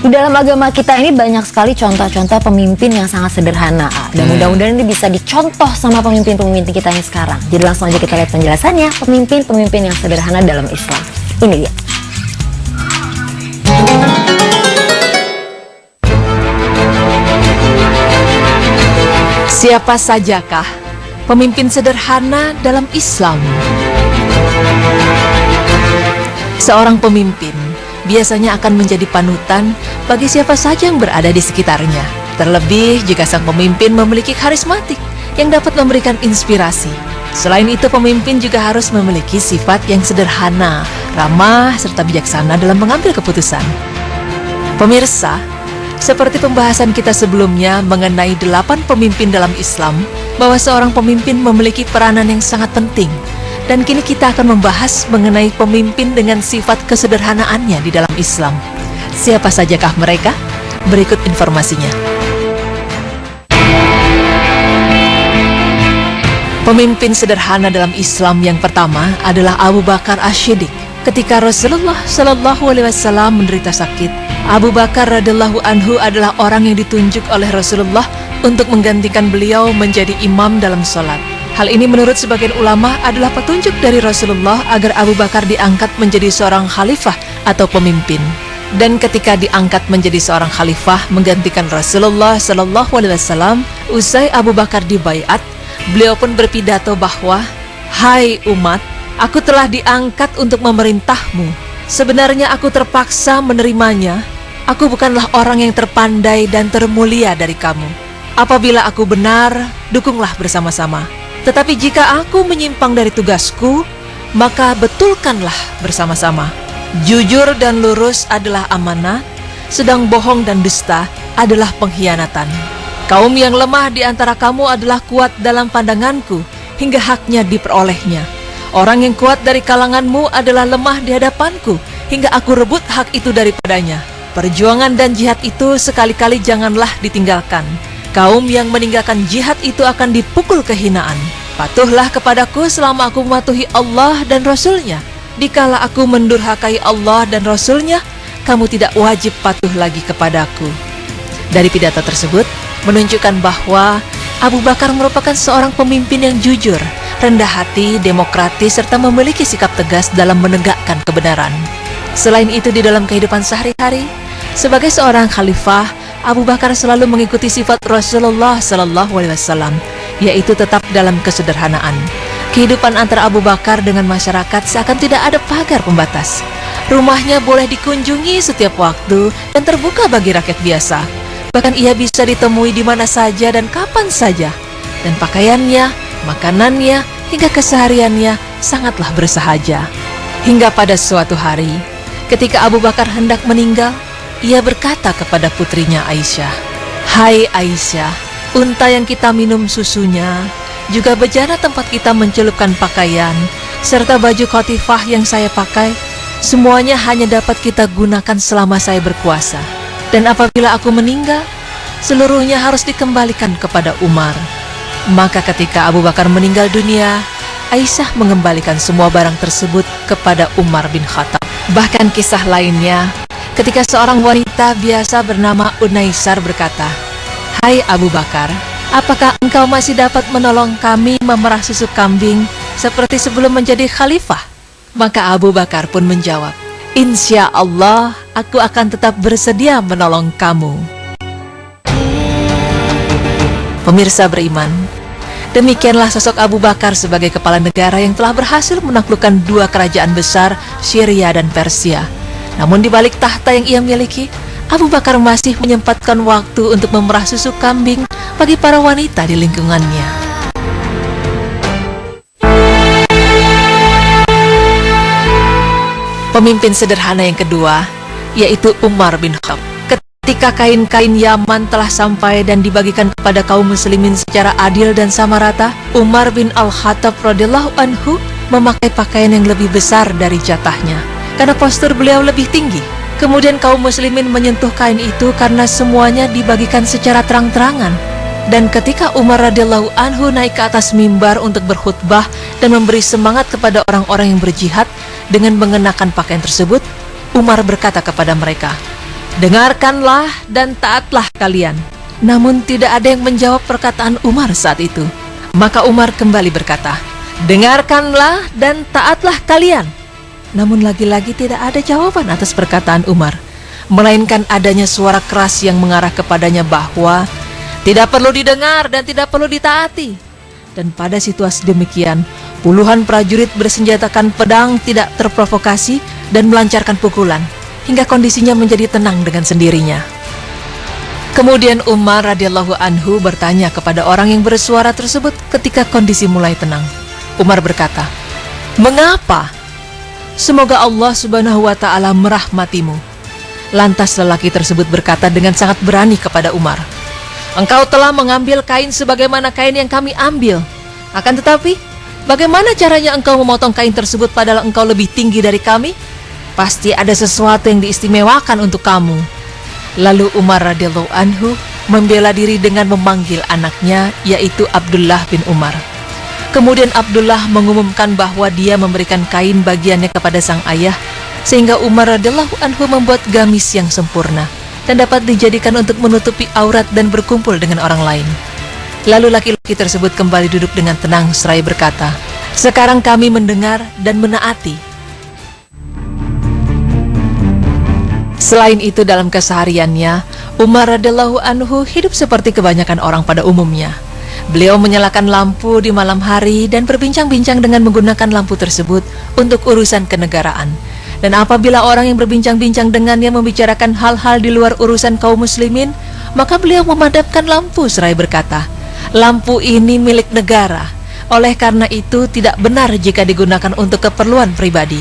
Di dalam agama kita ini banyak sekali contoh-contoh pemimpin yang sangat sederhana, dan mudah-mudahan ini bisa dicontoh sama pemimpin-pemimpin kita yang sekarang. Jadi langsung aja kita lihat penjelasannya, pemimpin-pemimpin yang sederhana dalam Islam. Ini dia. Siapa sajakah pemimpin sederhana dalam Islam? Seorang pemimpin biasanya akan menjadi panutan bagi siapa saja yang berada di sekitarnya. Terlebih jika sang pemimpin memiliki karismatik yang dapat memberikan inspirasi. Selain itu, pemimpin juga harus memiliki sifat yang sederhana, ramah, serta bijaksana dalam mengambil keputusan. Pemirsa, seperti pembahasan kita sebelumnya mengenai 8 pemimpin dalam Islam, bahwa seorang pemimpin memiliki peranan yang sangat penting. Dan kini kita akan membahas mengenai pemimpin dengan sifat kesederhanaannya di dalam Islam. Siapa sajakah mereka? Berikut informasinya. Pemimpin sederhana dalam Islam yang pertama adalah Abu Bakar As-Siddiq. Ketika Rasulullah SAW menderita sakit, Abu Bakar radhiyallahu anhu adalah orang yang ditunjuk oleh Rasulullah untuk menggantikan beliau menjadi imam dalam sholat. Hal ini menurut sebagian ulama adalah petunjuk dari Rasulullah agar Abu Bakar diangkat menjadi seorang khalifah atau pemimpin. Dan ketika diangkat menjadi seorang khalifah menggantikan Rasulullah SAW, usai Abu Bakar dibaiat, beliau pun berpidato bahwa, "Hai umat, aku telah diangkat untuk memerintahmu. Sebenarnya aku terpaksa menerimanya. Aku bukanlah orang yang terpandai dan termulia dari kamu. Apabila aku benar, dukunglah bersama-sama. Tetapi jika aku menyimpang dari tugasku, maka betulkanlah bersama-sama. Jujur dan lurus adalah amanah, sedang bohong dan dusta adalah pengkhianatan. Kaum yang lemah di antara kamu adalah kuat dalam pandanganku, hingga haknya diperolehnya. Orang yang kuat dari kalanganmu adalah lemah di hadapanku, hingga aku rebut hak itu daripadanya. Perjuangan dan jihad itu sekali-kali janganlah ditinggalkan. Kaum yang meninggalkan jihad itu akan dipukul kehinaan. Patuhlah kepadaku selama aku mematuhi Allah dan Rasul-Nya. Dikala aku mendurhakai Allah dan Rasul-Nya, kamu tidak wajib patuh lagi kepadaku." Dari pidato tersebut menunjukkan bahwa Abu Bakar merupakan seorang pemimpin yang jujur, rendah hati, demokratis, serta memiliki sikap tegas dalam menegakkan kebenaran. Selain itu, di dalam kehidupan sehari-hari, sebagai seorang khalifah, Abu Bakar selalu mengikuti sifat Rasulullah SAW, yaitu tetap dalam kesederhanaan. Kehidupan antara Abu Bakar dengan masyarakat seakan tidak ada pagar pembatas. Rumahnya boleh dikunjungi setiap waktu dan terbuka bagi rakyat biasa. Bahkan ia bisa ditemui di mana saja dan kapan saja. Dan pakaiannya, makanannya, hingga kesehariannya sangatlah bersahaja. Hingga pada suatu hari, ketika Abu Bakar hendak meninggal, ia berkata kepada putrinya Aisyah, "Hai Aisyah, unta yang kita minum susunya, juga bejana tempat kita mencelupkan pakaian, serta baju khotifah yang saya pakai, semuanya hanya dapat kita gunakan selama saya berkuasa. Dan apabila aku meninggal, seluruhnya harus dikembalikan kepada Umar." Maka ketika Abu Bakar meninggal dunia, Aisyah mengembalikan semua barang tersebut kepada Umar bin Khattab. Bahkan kisah lainnya, ketika seorang wanita biasa bernama Unaisar berkata, "Hai Abu Bakar, apakah engkau masih dapat menolong kami memerah susu kambing seperti sebelum menjadi khalifah?" Maka Abu Bakar pun menjawab, "Insya Allah, aku akan tetap bersedia menolong kamu." Pemirsa beriman, demikianlah sosok Abu Bakar sebagai kepala negara yang telah berhasil menaklukkan 2 kerajaan besar, Syria dan Persia. Namun di balik tahta yang ia miliki, Abu Bakar masih menyempatkan waktu untuk memerah susu kambing bagi para wanita di lingkungannya. Pemimpin sederhana yang kedua, yaitu Umar bin Khattab. Ketika kain-kain Yaman telah sampai dan dibagikan kepada kaum muslimin secara adil dan sama rata, Umar bin Al-Khattab radhiyallahu anhu memakai pakaian yang lebih besar dari jatahnya, karena postur beliau lebih tinggi. Kemudian kaum muslimin menyentuh kain itu karena semuanya dibagikan secara terang-terangan. Dan ketika Umar radhiyallahu anhu naik ke atas mimbar untuk berkhutbah dan memberi semangat kepada orang-orang yang berjihad dengan mengenakan pakaian tersebut, Umar berkata kepada mereka, "Dengarkanlah dan taatlah kalian." Namun tidak ada yang menjawab perkataan Umar saat itu. Maka Umar kembali berkata, "Dengarkanlah dan taatlah kalian." Namun lagi-lagi tidak ada jawaban atas perkataan Umar, melainkan adanya suara keras yang mengarah kepadanya bahwa tidak perlu didengar dan tidak perlu ditaati. Dan pada situasi demikian, puluhan prajurit bersenjatakan pedang tidak terprovokasi dan melancarkan pukulan, hingga kondisinya menjadi tenang dengan sendirinya. Kemudian Umar radhiyallahu anhu bertanya kepada orang yang bersuara tersebut ketika kondisi mulai tenang. Umar berkata, "Mengapa? Semoga Allah subhanahu wa ta'ala merahmatimu." Lantas lelaki tersebut berkata dengan sangat berani kepada Umar, "Engkau telah mengambil kain sebagaimana kain yang kami ambil. Akan tetapi, bagaimana caranya engkau memotong kain tersebut padahal engkau lebih tinggi dari kami? Pasti ada sesuatu yang diistimewakan untuk kamu." Lalu Umar radhiyallahu anhu membela diri dengan memanggil anaknya, yaitu Abdullah bin Umar. Kemudian Abdullah mengumumkan bahwa dia memberikan kain bagiannya kepada sang ayah, sehingga Umar radhiyallahu anhu membuat gamis yang sempurna dan dapat dijadikan untuk menutupi aurat dan berkumpul dengan orang lain. Lalu laki-laki tersebut kembali duduk dengan tenang seraya berkata, "Sekarang kami mendengar dan menaati." Selain itu dalam kesehariannya, Umar radhiyallahu anhu hidup seperti kebanyakan orang pada umumnya. Beliau menyalakan lampu di malam hari dan berbincang-bincang dengan menggunakan lampu tersebut untuk urusan kenegaraan. Dan apabila orang yang berbincang-bincang dengannya membicarakan hal-hal di luar urusan kaum muslimin, maka beliau memadamkan lampu seraya berkata, "Lampu ini milik negara, oleh karena itu tidak benar jika digunakan untuk keperluan pribadi."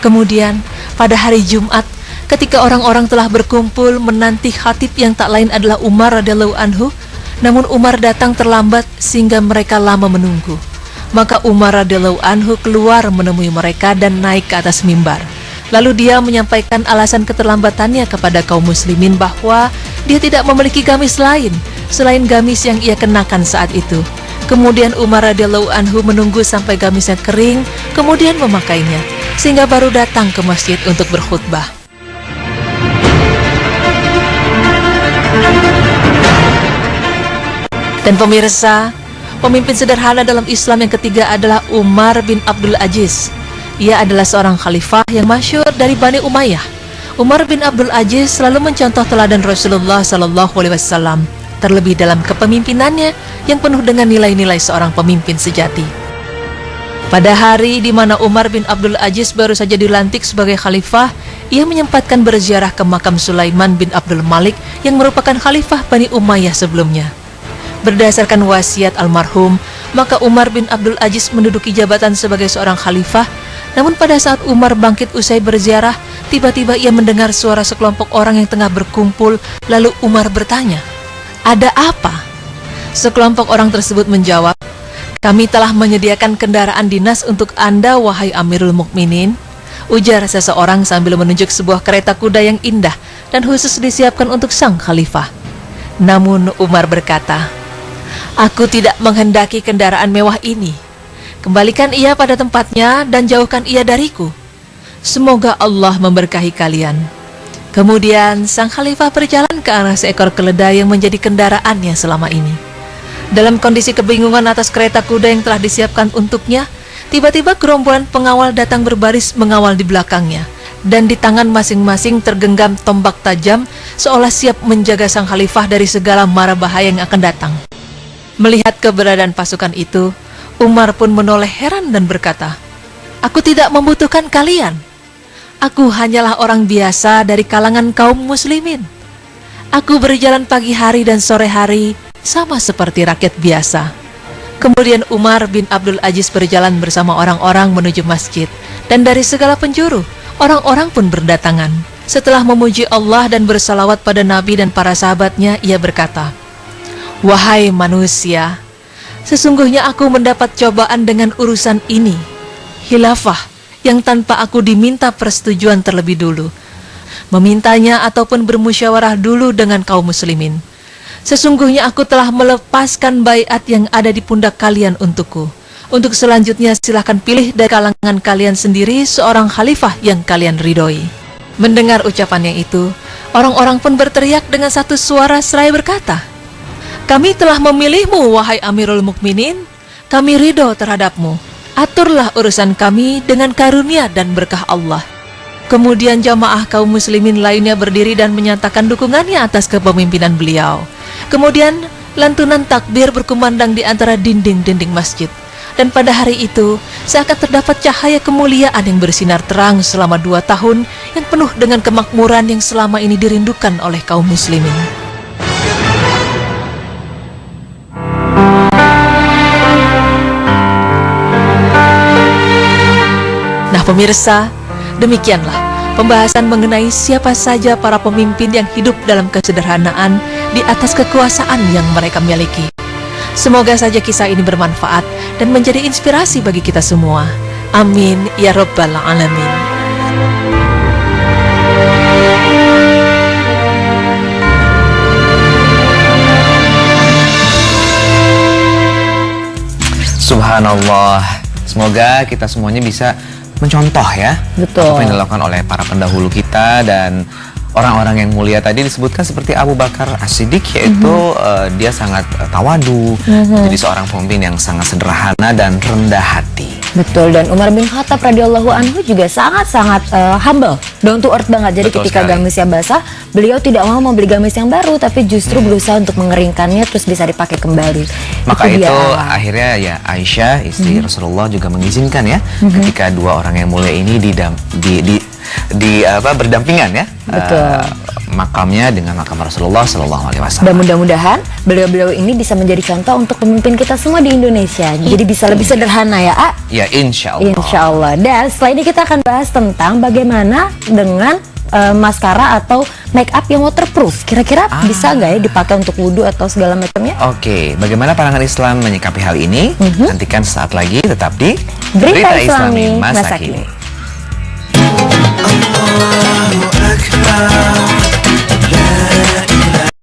Kemudian pada hari Jumat, ketika orang-orang telah berkumpul menanti khatib yang tak lain adalah Umar radhiyallahu anhu, namun Umar datang terlambat sehingga mereka lama menunggu. Maka Umar radhiyallahu anhu keluar menemui mereka dan naik ke atas mimbar. Lalu dia menyampaikan alasan keterlambatannya kepada kaum muslimin bahwa dia tidak memiliki gamis lain selain gamis yang ia kenakan saat itu. Kemudian Umar radhiyallahu anhu menunggu sampai gamisnya kering, kemudian memakainya, sehingga baru datang ke masjid untuk berkhutbah. Dan pemirsa, pemimpin sederhana dalam Islam yang ketiga adalah Umar bin Abdul Aziz. Ia adalah seorang khalifah yang masyhur dari Bani Umayyah. Umar bin Abdul Aziz selalu mencontoh teladan Rasulullah SAW, terlebih dalam kepemimpinannya yang penuh dengan nilai-nilai seorang pemimpin sejati. Pada hari di mana Umar bin Abdul Aziz baru saja dilantik sebagai khalifah, ia menyempatkan berziarah ke makam Sulaiman bin Abdul Malik yang merupakan khalifah Bani Umayyah sebelumnya. Berdasarkan wasiat almarhum, maka Umar bin Abdul Aziz menduduki jabatan sebagai seorang khalifah. Namun pada saat Umar bangkit usai berziarah, tiba-tiba ia mendengar suara sekelompok orang yang tengah berkumpul. Lalu Umar bertanya, "Ada apa?" Sekelompok orang tersebut menjawab, "Kami telah menyediakan kendaraan dinas untuk Anda, wahai Amirul Mukminin," ujar seseorang sambil menunjuk sebuah kereta kuda yang indah dan khusus disiapkan untuk sang khalifah. Namun Umar berkata, "Aku tidak menghendaki kendaraan mewah ini. Kembalikan ia pada tempatnya dan jauhkan ia dariku. Semoga Allah memberkahi kalian." Kemudian sang khalifah berjalan ke arah seekor keledai yang menjadi kendaraannya selama ini. Dalam kondisi kebingungan atas kereta kuda yang telah disiapkan untuknya, tiba-tiba gerombolan pengawal datang berbaris mengawal di belakangnya. Dan di tangan masing-masing tergenggam tombak tajam, seolah siap menjaga sang khalifah dari segala mara bahaya yang akan datang. Melihat keberadaan pasukan itu, Umar pun menoleh heran dan berkata, "Aku tidak membutuhkan kalian. Aku hanyalah orang biasa dari kalangan kaum muslimin. Aku berjalan pagi hari dan sore hari, sama seperti rakyat biasa." Kemudian Umar bin Abdul Aziz berjalan bersama orang-orang menuju masjid, dan dari segala penjuru, orang-orang pun berdatangan. Setelah memuji Allah dan bersalawat pada Nabi dan para sahabatnya, ia berkata, "Wahai manusia, sesungguhnya aku mendapat cobaan dengan urusan ini, khilafah yang tanpa aku diminta persetujuan terlebih dulu, memintanya ataupun bermusyawarah dulu dengan kaum muslimin. Sesungguhnya aku telah melepaskan baiat yang ada di pundak kalian untukku. Untuk selanjutnya silahkan pilih dari kalangan kalian sendiri seorang khalifah yang kalian ridhoi. Mendengar ucapannya itu, orang-orang pun berteriak dengan satu suara seraya berkata, "Kami telah memilihmu, wahai Amirul Mukminin. Kami ridho terhadapmu. Aturlah urusan kami dengan karunia dan berkah Allah." Kemudian jamaah kaum muslimin lainnya berdiri dan menyatakan dukungannya atas kepemimpinan beliau. Kemudian lantunan takbir berkumandang di antara dinding-dinding masjid. Dan pada hari itu, seakan terdapat cahaya kemuliaan yang bersinar terang selama 2 tahun yang penuh dengan kemakmuran yang selama ini dirindukan oleh kaum muslimin. Nah pemirsa, demikianlah pembahasan mengenai siapa saja para pemimpin yang hidup dalam kesederhanaan di atas kekuasaan yang mereka miliki. Semoga saja kisah ini bermanfaat dan menjadi inspirasi bagi kita semua. Amin ya rabbal alamin. Subhanallah. Semoga kita semuanya bisa mencontoh ya. Betul. Apa yang dilakukan oleh para pendahulu kita dan orang-orang yang mulia tadi disebutkan seperti Abu Bakar As-Siddiq, yaitu dia sangat tawadu, jadi seorang pemimpin yang sangat sederhana dan rendah hati. Betul, dan Umar bin Khattab radhiyallahu anhu juga sangat-sangat humble, down to earth banget. Jadi Betul ketika sekali. gamisnya basah, beliau tidak mau membeli gamis yang baru, tapi justru berusaha untuk mengeringkannya terus bisa dipakai kembali. Maka itu dia. akhirnya ya Aisyah istri Rasulullah juga mengizinkan ya, ketika dua orang yang mulia ini berdampingan ya, makamnya dengan makam Rasulullah Sallallahu Alaihi Wasallam. Dan mudah-mudahan beliau-beliau ini bisa menjadi contoh untuk pemimpin kita semua di Indonesia. Jadi bisa lebih sederhana ya, A? Ya, insya Allah. Insya Allah. Dan setelah ini kita akan bahas tentang bagaimana dengan maskara atau make up yang waterproof. Kira-kira bisa nggak ya dipakai untuk wudhu atau segala macamnya? Oke, bagaimana pandangan Islam menyikapi hal ini? Nantikan sesaat lagi, tetap di Berita Islami masa kini. الله أكبر لا